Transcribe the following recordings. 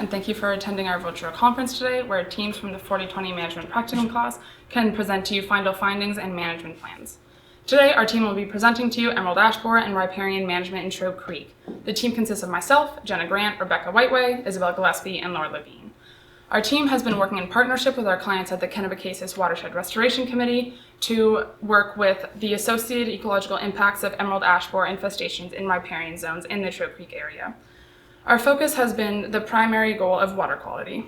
and thank you for attending our virtual conference today, where teams from the 4020 Management Practicum class can present to you final findings and management plans. Today, our team will be presenting to you Emerald Ash Borer and Riparian Management in Trout Creek. The team consists of myself, Jenna Grant, Rebecca Whiteway, Isabel Gillespie, and Laura Levine. Our team has been working in partnership with our clients at the Kennebecasis Watershed Restoration Committee to work with the associated ecological impacts of emerald ash borer infestations in riparian zones in the Trout Creek area. Our focus has been the primary goal of water quality.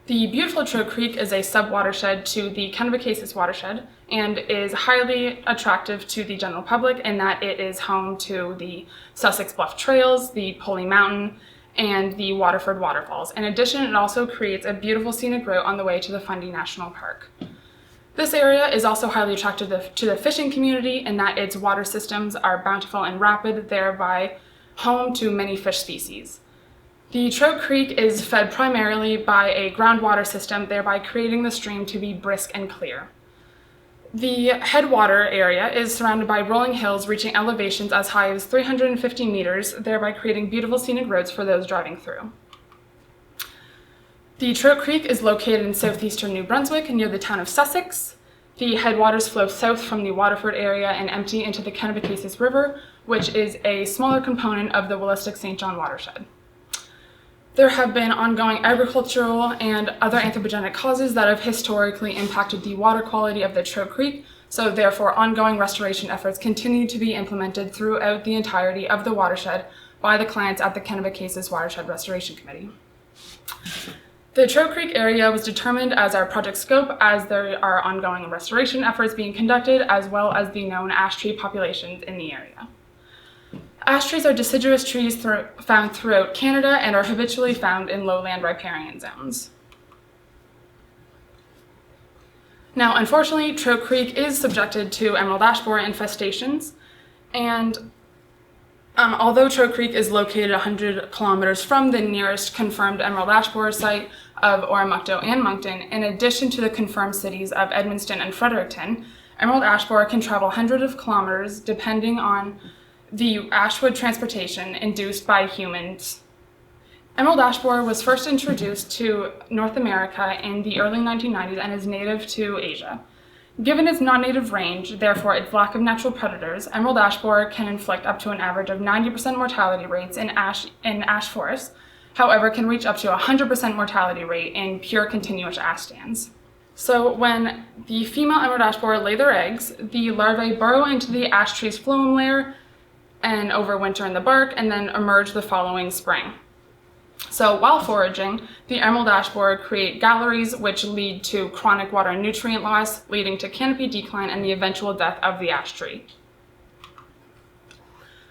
The beautiful Trout Creek is a sub-watershed to the Kennebecasis watershed and is highly attractive to the general public in that it is home to the Sussex Bluff Trails, the Poley Mountain, and the Waterford Waterfalls. In addition, it also creates a beautiful scenic route on the way to the Fundy National Park. This area is also highly attractive to the fishing community in that its water systems are bountiful and rapid, thereby home to many fish species. The Trout Creek is fed primarily by a groundwater system, thereby creating the stream to be brisk and clear. The headwater area is surrounded by rolling hills reaching elevations as high as 350 meters, thereby creating beautiful scenic roads for those driving through. The Trout Creek is located in southeastern New Brunswick near the town of Sussex. The headwaters flow south from the Waterford area and empty into the Kennebecasis River, which is a smaller component of the Willistic St. John watershed. There have been ongoing agricultural and other anthropogenic causes that have historically impacted the water quality of the Trout Creek, so therefore ongoing restoration efforts continue to be implemented throughout the entirety of the watershed by the clients at the Kennebecasis Watershed Restoration Committee. The Trout Creek area was determined as our project scope as there are ongoing restoration efforts being conducted, as well as the known ash tree populations in the area. Ash trees are deciduous trees found throughout Canada and are habitually found in lowland riparian zones. Now, unfortunately, Trout Creek is subjected to emerald ash borer infestations, and although Trout Creek is located 100 kilometers from the nearest confirmed emerald ash borer site of Oromocto and Moncton, in addition to the confirmed cities of Edmundston and Fredericton, emerald ash borer can travel hundreds of kilometers depending on the ashwood transportation induced by humans. Emerald ash borer was first introduced to North America in the early 1990s and is native to Asia. Given its non-native range, therefore its lack of natural predators, emerald ash borer can inflict up to an average of 90% mortality rates in ash forests, however can reach up to 100% mortality rate in pure continuous ash stands. So when the female emerald ash borer lay their eggs, the larvae burrow into the ash tree's phloem layer and overwinter in the bark and then emerge the following spring. So while foraging, the emerald ash borer create galleries which lead to chronic water and nutrient loss, leading to canopy decline and the eventual death of the ash tree.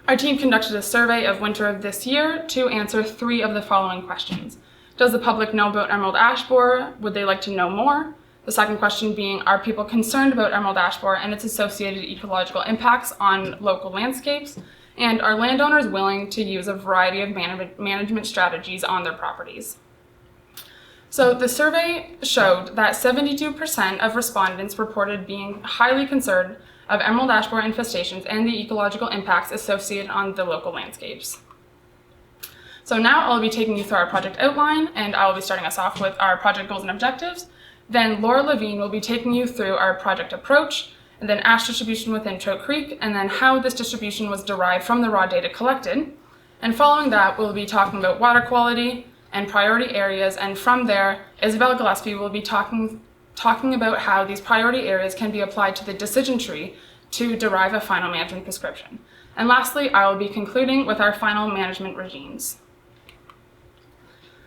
Our team conducted a survey of winter of this year to answer 3 of the following questions. Does the public know about emerald ash borer? Would they like to know more? The second question being, are people concerned about emerald ash borer and its associated ecological impacts on local landscapes? And are landowners willing to use a variety of management strategies on their properties? So the survey showed that 72% of respondents reported being highly concerned of emerald ash borer infestations and the ecological impacts associated on the local landscapes. So now I'll be taking you through our project outline, and I will be starting us off with our project goals and objectives. Then Laura Levine will be taking you through our project approach, and then ash distribution within Trout Creek, and then how this distribution was derived from the raw data collected. And following that, we'll be talking about water quality and priority areas, and from there, Isabel Gillespie will be talking about how these priority areas can be applied to the decision tree to derive a final management prescription. And lastly, I will be concluding with our final management regimes.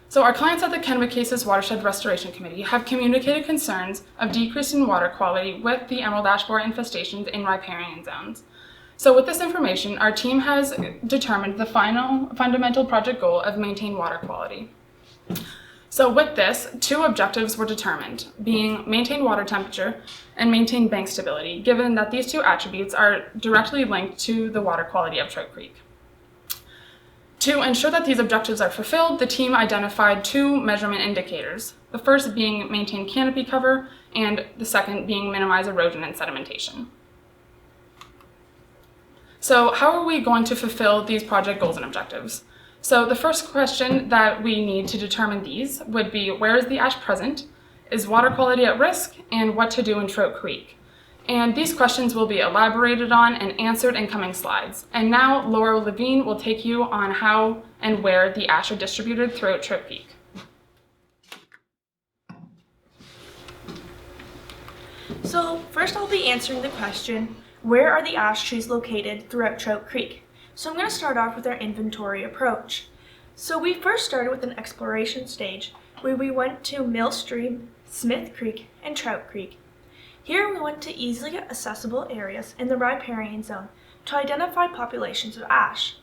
So our clients at the Kennebecasis Watershed Restoration Committee have communicated concerns of decrease in water quality with the emerald ash borer infestations in riparian zones. So with this information, our team has determined the final fundamental project goal of maintain water quality. So with this, 2 objectives were determined, being maintain water temperature and maintain bank stability, given that these 2 attributes are directly linked to the water quality of Trout Creek. To ensure that these objectives are fulfilled, the team identified 2 measurement indicators, the first being maintain canopy cover, and the second being minimize erosion and sedimentation. So how are we going to fulfill these project goals and objectives? So the first question that we need to determine these would be, where is the ash present? Is water quality at risk? And what to do in Trout Creek? And these questions will be elaborated on and answered in coming slides. And now Laura Levine will take you on how and where the ash are distributed throughout Trout Creek. So first I'll be answering the question, where are the ash trees located throughout Trout Creek? So I'm going to start off with our inventory approach. So we first started with an exploration stage where we went to Mill Stream, Smith Creek, and Trout Creek. Here we went to easily accessible areas in the Riparian zone to identify populations of ash.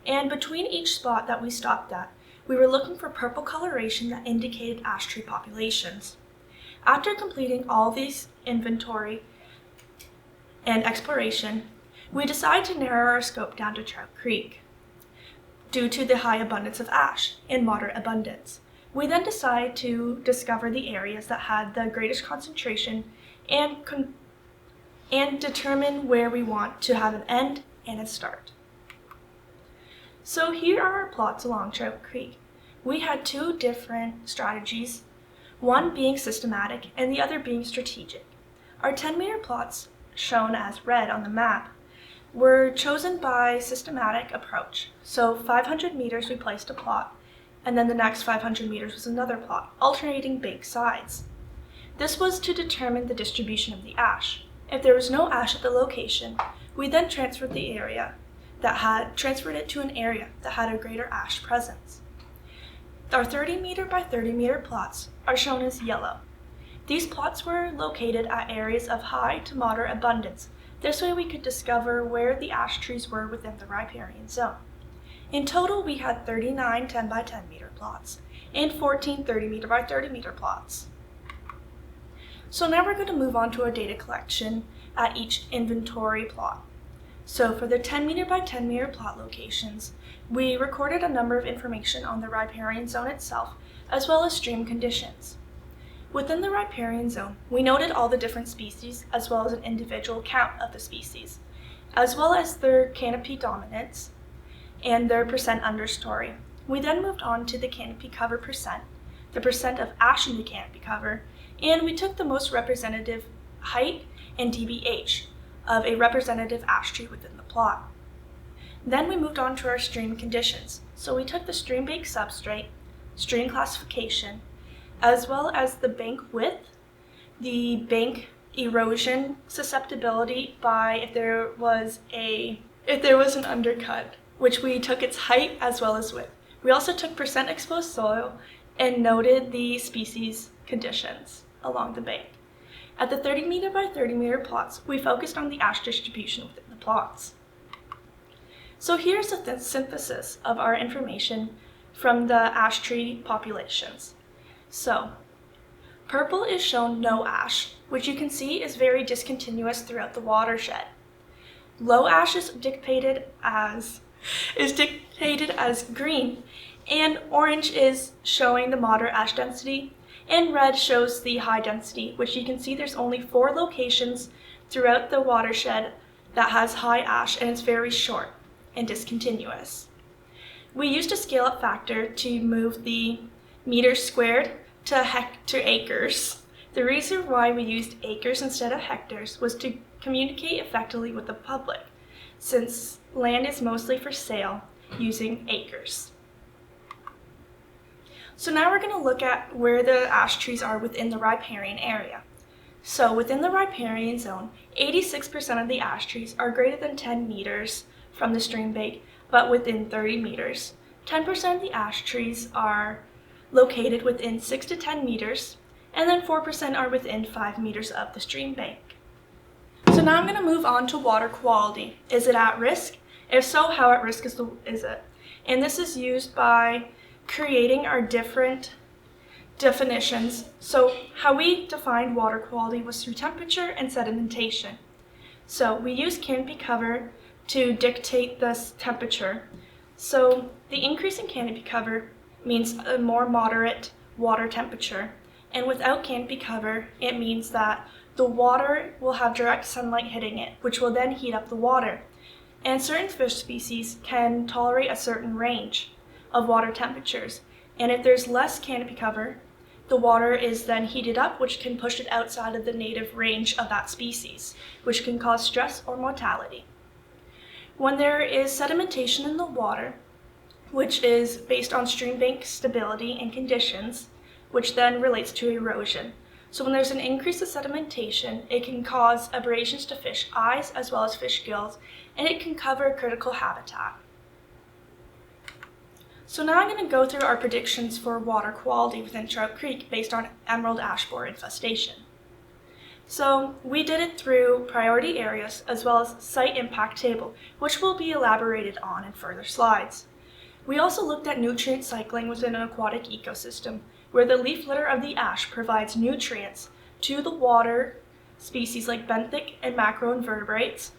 And between each spot that we stopped at, we were looking for purple coloration that indicated ash tree populations. After completing all these inventory and exploration, we decided to narrow our scope down to Trout Creek due to the high abundance of ash in moderate abundance. We then decided to discover the areas that had the greatest concentration and determine where we want to have an end and a start. So here are our plots along Trout Creek. We had two different strategies, one being systematic and the other being strategic. Our 10-meter plots, shown as red on the map, were chosen by systematic approach. So 500 meters we placed a plot, and then the next 500 meters was another plot, alternating bank sides. This was to determine the distribution of the ash. If there was no ash at the location, we then transferred it to an area that had a greater ash presence. Our 30 meter by 30 meter plots are shown as yellow. These plots were located at areas of high to moderate abundance. This way we could discover where the ash trees were within the riparian zone. In total, we had 39 10 by 10 meter plots and 14 30 meter by 30 meter plots. So now we're going to move on to our data collection at each inventory plot. So for the 10 meter by 10 meter plot locations, we recorded a number of information on the riparian zone itself, as well as stream conditions. Within the riparian zone, we noted all the different species, as well as an individual count of the species, as well as their canopy dominance and their percent understory. We then moved on to the canopy cover percent, the percent of ash in the canopy cover, and we took the most representative height and dBH of a representative ash tree within the plot. Then we moved on to our stream conditions. So we took the stream bank substrate, stream classification, as well as the bank width, the bank erosion susceptibility by if there was an undercut, which we took its height as well as width. We also took percent exposed soil and noted the species conditions along the bank. At the 30 meter by 30 meter plots, we focused on the ash distribution within the plots. So here's a synthesis of our information from the ash tree populations. So, purple is shown no ash, which you can see is very discontinuous throughout the watershed. Low ash is dictated as green, and orange is showing the moderate ash density, and red shows the high density, which you can see there's only 4 locations throughout the watershed that has high ash, and it's very short and discontinuous. We used a scale-up factor to move the meters squared to acres. The reason why we used acres instead of hectares was to communicate effectively with the public, since land is mostly for sale using acres. So now we're going to look at where the ash trees are within the riparian area. So within the riparian zone, 86% of the ash trees are greater than 10 meters from the stream bank, but within 30 meters. 10% of the ash trees are located within 6 to 10 meters, and then 4% are within 5 meters of the stream bank. So now I'm going to move on to water quality. Is it at risk? If so, how at risk is it? And this is used by creating our different definitions. So how we defined water quality was through temperature and sedimentation. So we use canopy cover to dictate this temperature. So the increase in canopy cover means a more moderate water temperature, and without canopy cover, it means that the water will have direct sunlight hitting it, which will then heat up the water. And certain fish species can tolerate a certain range of water temperatures. And if there's less canopy cover, the water is then heated up, which can push it outside of the native range of that species, which can cause stress or mortality. When there is sedimentation in the water, which is based on stream bank stability and conditions, which then relates to erosion. So when there's an increase of sedimentation, it can cause abrasions to fish eyes as well as fish gills, and it can cover critical habitat. So now I'm going to go through our predictions for water quality within Trout Creek based on emerald ash borer infestation. So we did it through priority areas as well as site impact table, which will be elaborated on in further slides. We also looked at nutrient cycling within an aquatic ecosystem, where the leaf litter of the ash provides nutrients to the water species like benthic and macroinvertebrates.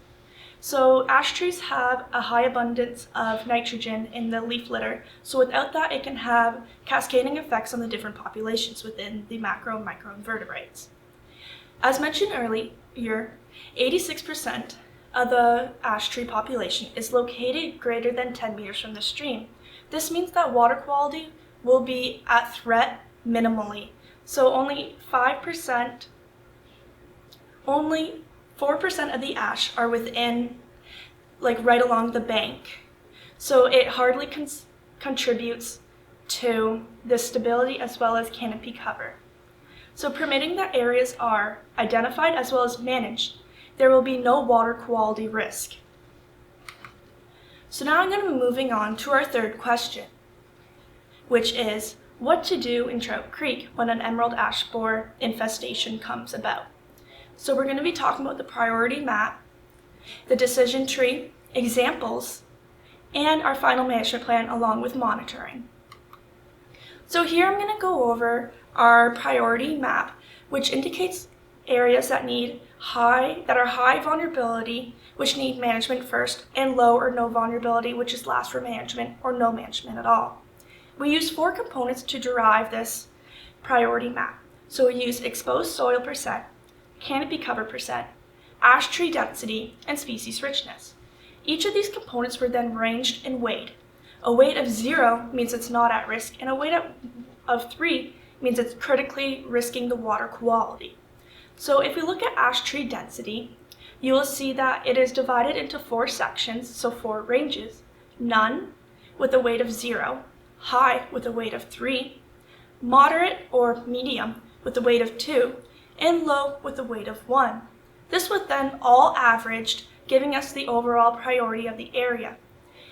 So ash trees have a high abundance of nitrogen in the leaf litter, so without that it can have cascading effects on the different populations within the macro and microinvertebrates. As mentioned earlier, 86% of the ash tree population is located greater than 10 meters from the stream. This means that water quality will be at threat minimally. So only 4% of the ash are within, right along the bank. So it hardly contributes to the stability as well as canopy cover. So permitting that areas are identified as well as managed, there will be no water quality risk. So now I'm going to be moving on to our third question, which is what to do in Trout Creek when an emerald ash borer infestation comes about. So we're going to be talking about the priority map, the decision tree, examples, and our final management plan along with monitoring. So here I'm going to go over our priority map, which indicates areas that are high vulnerability, which need management first, and low or no vulnerability, which is last for management or no management at all. We use 4 components to derive this priority map. So we use exposed soil percent, canopy cover percent, ash tree density, and species richness. Each of these components were then ranged and weighed. A weight of 0 means it's not at risk, and a weight of 3 means it's critically risking the water quality. So if we look at ash tree density, you will see that it is divided into 4 sections, so 4 ranges: none with a weight of 0, high with a weight of 3, moderate or medium with a weight of 2, and low with a weight of 1. This was then all averaged, giving us the overall priority of the area,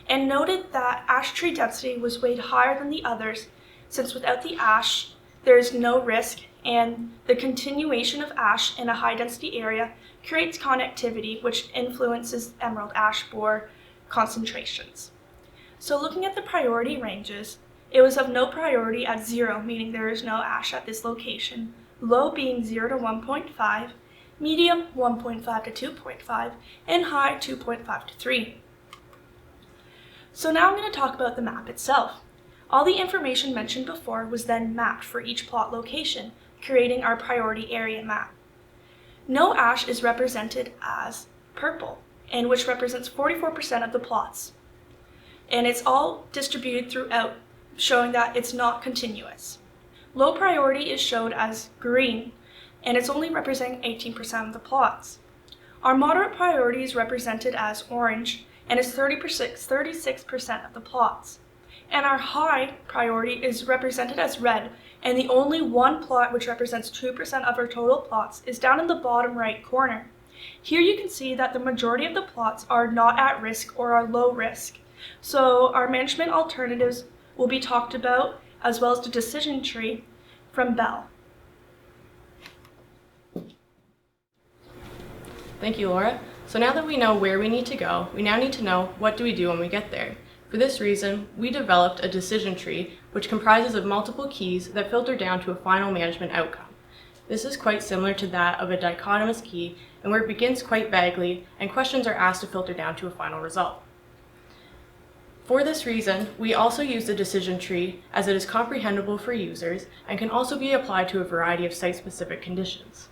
and noted that ash tree density was weighed higher than the others, since without the ash, there is no risk, and the continuation of ash in a high density area creates connectivity, which influences emerald ash borer concentrations. So looking at the priority ranges, it was of no priority at 0, meaning there is no ash at this location, low being 0 to 1.5, medium 1.5 to 2.5, and high 2.5 to 3. So now I'm going to talk about the map itself. All the information mentioned before was then mapped for each plot location, creating our priority area map. No ash is represented as purple, and which represents 44% of the plots. And it's all distributed throughout, showing that it's not continuous. Low priority is showed as green, and it's only representing 18% of the plots. Our moderate priority is represented as orange, and is 36% of the plots. And our high priority is represented as red, and the only one plot which represents 2% of our total plots is down in the bottom right corner. Here you can see that the majority of the plots are not at risk or are low risk. So our management alternatives will be talked about, as well as the decision tree from Bell. Thank you, Laura. So now that we know where we need to go, we now need to know what do we do when we get there. For this reason, we developed a decision tree which comprises of multiple keys that filter down to a final management outcome. This is quite similar to that of a dichotomous key, and where it begins quite vaguely and questions are asked to filter down to a final result. For this reason, we also use the decision tree as it is comprehensible for users and can also be applied to a variety of site-specific conditions.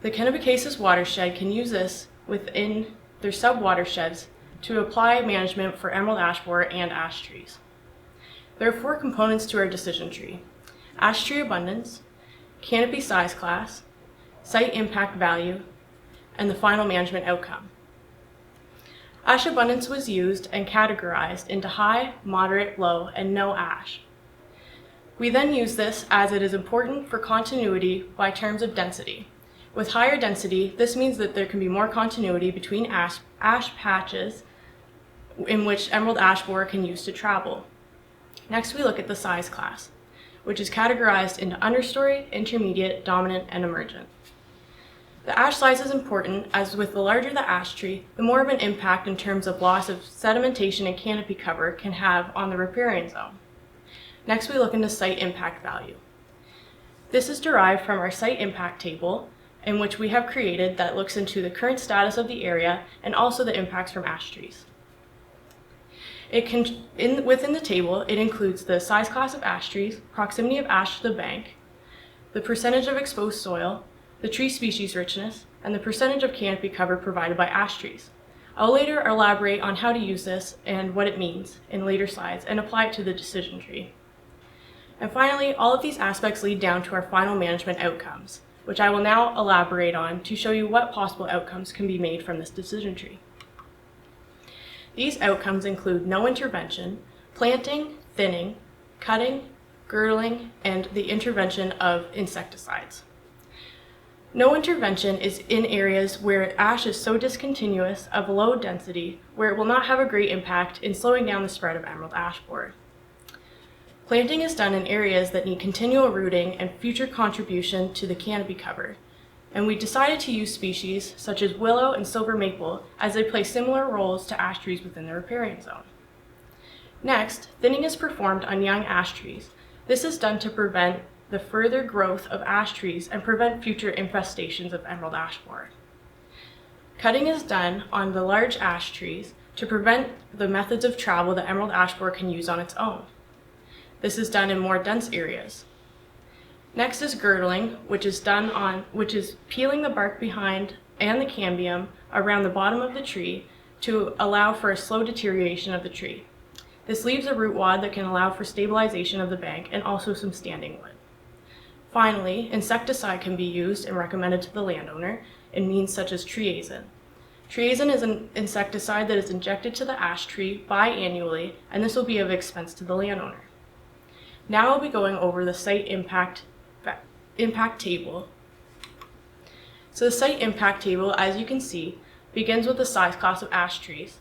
The Kennebecasis watershed can use this within their sub-watersheds to apply management for emerald ash borer and ash trees. There are 4 components to our decision tree: ash tree abundance, canopy size class, site impact value, and the final management outcome. Ash abundance was used and categorized into high, moderate, low, and no ash. We then use this as it is important for continuity by terms of density. With higher density, this means that there can be more continuity between ash patches in which emerald ash borer can use to travel. Next, we look at the size class, which is categorized into understory, intermediate, dominant, and emergent. The ash size is important, as with the larger the ash tree, the more of an impact in terms of loss of sedimentation and canopy cover can have on the riparian zone. Next, we look into site impact value. This is derived from our site impact table, in which we have created that looks into the current status of the area and also the impacts from ash trees. Within the table, it includes the size class of ash trees, proximity of ash to the bank, the percentage of exposed soil, the tree species richness, and the percentage of canopy cover provided by ash trees. I'll later elaborate on how to use this and what it means in later slides and apply it to the decision tree. And finally, all of these aspects lead down to our final management outcomes, which I will now elaborate on to show you what possible outcomes can be made from this decision tree. These outcomes include no intervention, planting, thinning, cutting, girdling, and the intervention of insecticides. No intervention is in areas where ash is so discontinuous of low density where it will not have a great impact in slowing down the spread of emerald ash borer. Planting is done in areas that need continual rooting and future contribution to the canopy cover, and we decided to use species such as willow and silver maple as they play similar roles to ash trees within the riparian zone. Next, thinning is performed on young ash trees. This is done to prevent the further growth of ash trees and prevent future infestations of emerald ash borer. Cutting is done on the large ash trees to prevent the methods of travel that emerald ash borer can use on its own. This is done in more dense areas. Next is girdling, which is peeling the bark behind and the cambium around the bottom of the tree to allow for a slow deterioration of the tree. This leaves a root wad that can allow for stabilization of the bank and also some standing wood. Finally, insecticide can be used and recommended to the landowner in means such as triazine. Triazine is an insecticide that is injected to the ash tree biannually, and this will be of expense to the landowner. Now I'll be going over the site impact table. So the site impact table, as you can see, begins with the size class of ash trees.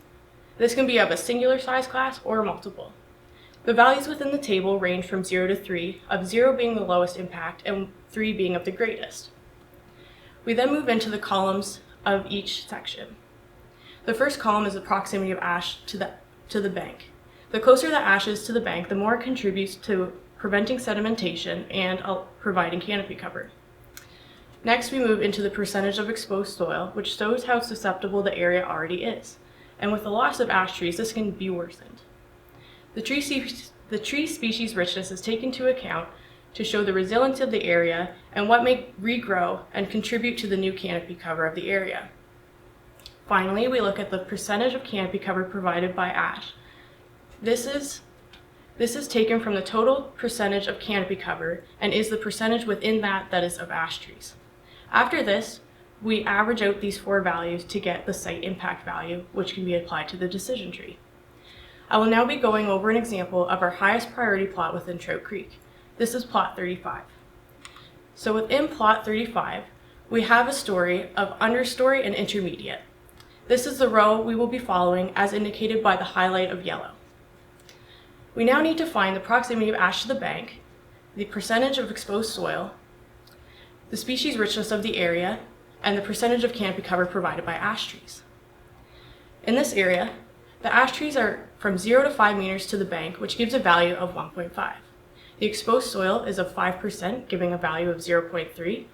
This can be of a singular size class or multiple. The values within the table range from 0 to 3, of 0 being the lowest impact and 3 being of the greatest. We then move into the columns of each section. The first column is the proximity of ash to the bank. The closer the ash is to the bank, the more it contributes to preventing sedimentation and providing canopy cover. Next, we move into the percentage of exposed soil, which shows how susceptible the area already is. And with the loss of ash trees, this can be worsened. The tree species richness is taken into account to show the resilience of the area and what may regrow and contribute to the new canopy cover of the area. Finally, we look at the percentage of canopy cover provided by ash. This is taken from the total percentage of canopy cover and is the percentage within that is of ash trees. After this, we average out these 4 values to get the site impact value, which can be applied to the decision tree. I will now be going over an example of our highest priority plot within Trout Creek. This is plot 35. So within plot 35, we have a story of understory and intermediate. This is the row we will be following as indicated by the highlight of yellow. We now need to find the proximity of ash to the bank, the percentage of exposed soil, the species richness of the area, and the percentage of canopy cover provided by ash trees. In this area, the ash trees are from 0 to 5 meters to the bank, which gives a value of 1.5. The exposed soil is of 5%, giving a value of 0.3.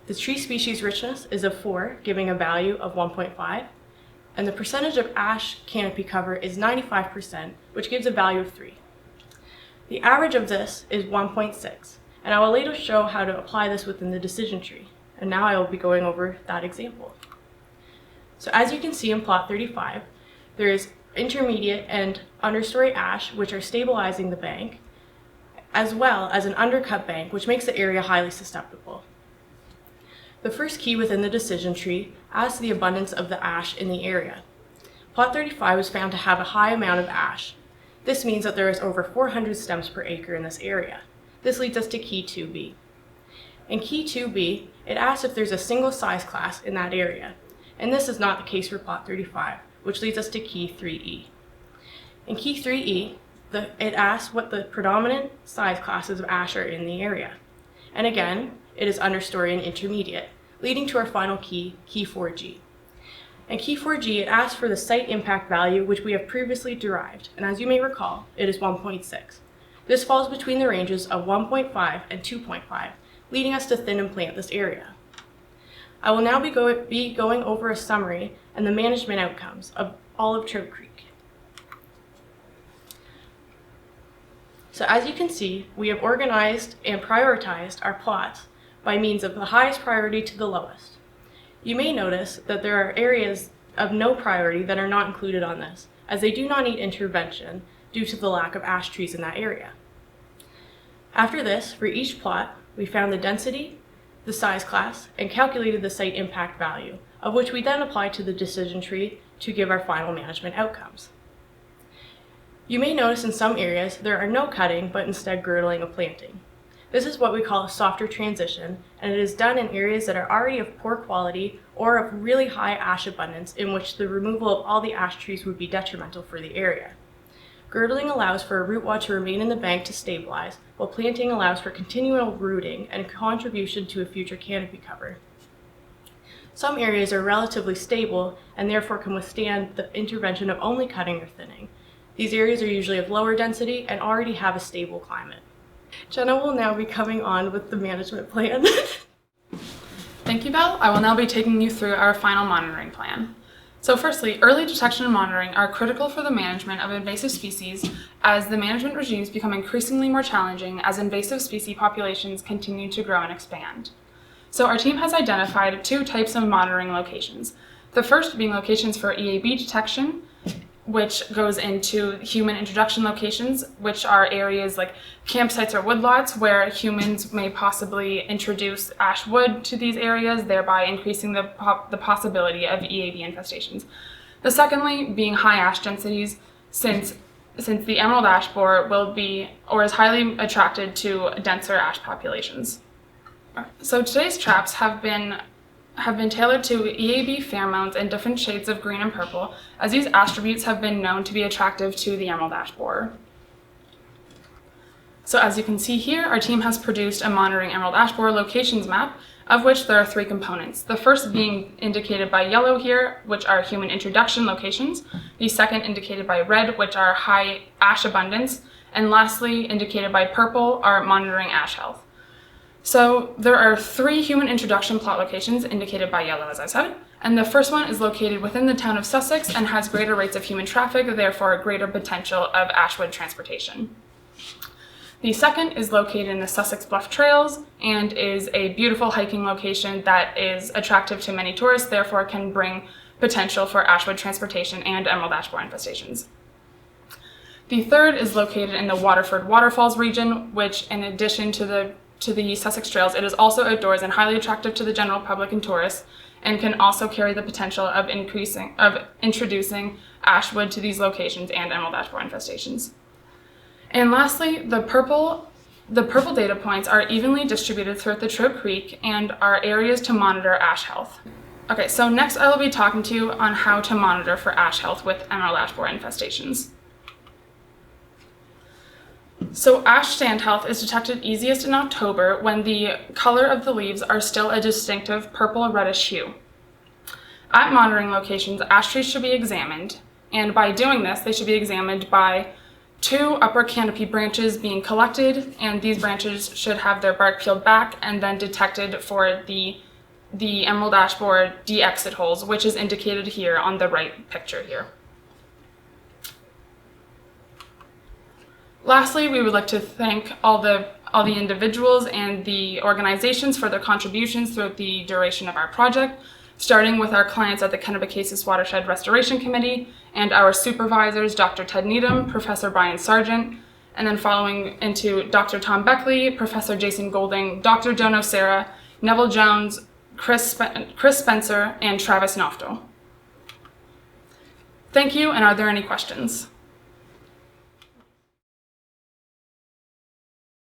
The tree species richness is of 4, giving a value of 1.5. And the percentage of ash canopy cover is 95%, which gives a value of 3. The average of this is 1.6, and I will later show how to apply this within the decision tree. And now I will be going over that example. So as you can see in plot 35, there is intermediate and understory ash, which are stabilizing the bank, as well as an undercut bank, which makes the area highly susceptible. The first key within the decision tree asks the abundance of the ash in the area. Plot 35 was found to have a high amount of ash. This means that there is over 400 stems per acre in this area. This leads us to key 2B. In key 2B, it asks if there's a single size class in that area, and this is not the case for plot 35, which leads us to key 3E. In key 3E, it asks what the predominant size classes of ash are in the area. And again, it is understory and intermediate, leading to our final key, key 4G. In key 4G, it asks for the site impact value, which we have previously derived, and as you may recall, it is 1.6. This falls between the ranges of 1.5 and 2.5, leading us to thin and plant this area. I will now be going over a summary and the management outcomes of all of Trout Creek. So as you can see, we have organized and prioritized our plots by means of the highest priority to the lowest. You may notice that there are areas of no priority that are not included on this, as they do not need intervention due to the lack of ash trees in that area. After this, for each plot, we found the density, the size class, and calculated the site impact value, of which we then applied to the decision tree to give our final management outcomes. You may notice in some areas there are no cutting, but instead girdling of planting. This is what we call a softer transition, and it is done in areas that are already of poor quality or of really high ash abundance, in which the removal of all the ash trees would be detrimental for the area. Girdling allows for a root wad to remain in the bank to stabilize, while planting allows for continual rooting and contribution to a future canopy cover. Some areas are relatively stable and therefore can withstand the intervention of only cutting or thinning. These areas are usually of lower density and already have a stable climate. Jenna will now be coming on with the management plan. Thank you, Belle. I will now be taking you through our final monitoring plan. So firstly, early detection and monitoring are critical for the management of invasive species, as the management regimes become increasingly more challenging as invasive species populations continue to grow and expand. So our team has identified two types of monitoring locations. The first being locations for EAB detection, which goes into human introduction locations, which are areas like campsites or woodlots where humans may possibly introduce ash wood to these areas, thereby increasing the possibility of EAB infestations. The secondly being high ash densities, since the emerald ash borer will be or is highly attracted to denser ash populations. So today's traps have been tailored to EAB pheromones in different shades of green and purple, as these attributes have been known to be attractive to the emerald ash borer. So as you can see here, our team has produced a monitoring emerald ash borer locations map, of which there are three components. The first being indicated by yellow here, which are human introduction locations. The second indicated by red, which are high ash abundance. And lastly, indicated by purple, are monitoring ash health. So there are three human introduction plot locations indicated by yellow, as I said, and the first one is located within the town of Sussex and has greater rates of human traffic, therefore a greater potential of ashwood transportation. The second is located in the Sussex Bluff Trails and is a beautiful hiking location that is attractive to many tourists, therefore can bring potential for ashwood transportation and emerald ash borer infestations. The third is located in the Waterford Waterfalls region, which in addition to the Sussex Trails, it is also outdoors and highly attractive to the general public and tourists, and can also carry the potential of introducing ash wood to these locations and emerald ash borer infestations. And lastly, the purple data points are evenly distributed throughout the Trout Creek and are areas to monitor ash health. Okay, so next I will be talking to you on how to monitor for ash health with emerald ash borer infestations. So ash stand health is detected easiest in October when the color of the leaves are still a distinctive purple reddish hue. At monitoring locations, ash trees should be examined, and by doing this, they should be examined by two upper canopy branches being collected, and these branches should have their bark peeled back and then detected for the emerald ash borer de-exit holes, which is indicated here on the right picture here. Lastly, we would like to thank all the individuals and the organizations for their contributions throughout the duration of our project, starting with our clients at the Kennebecasis Watershed Restoration Committee and our supervisors, Dr. Ted Needham, Professor Brian Sargent, and then following into Dr. Tom Beckley, Professor Jason Golding, Dr. Joe Nocera, Neville Jones, Chris Spencer, and Travis Nofto. Thank you, and are there any questions?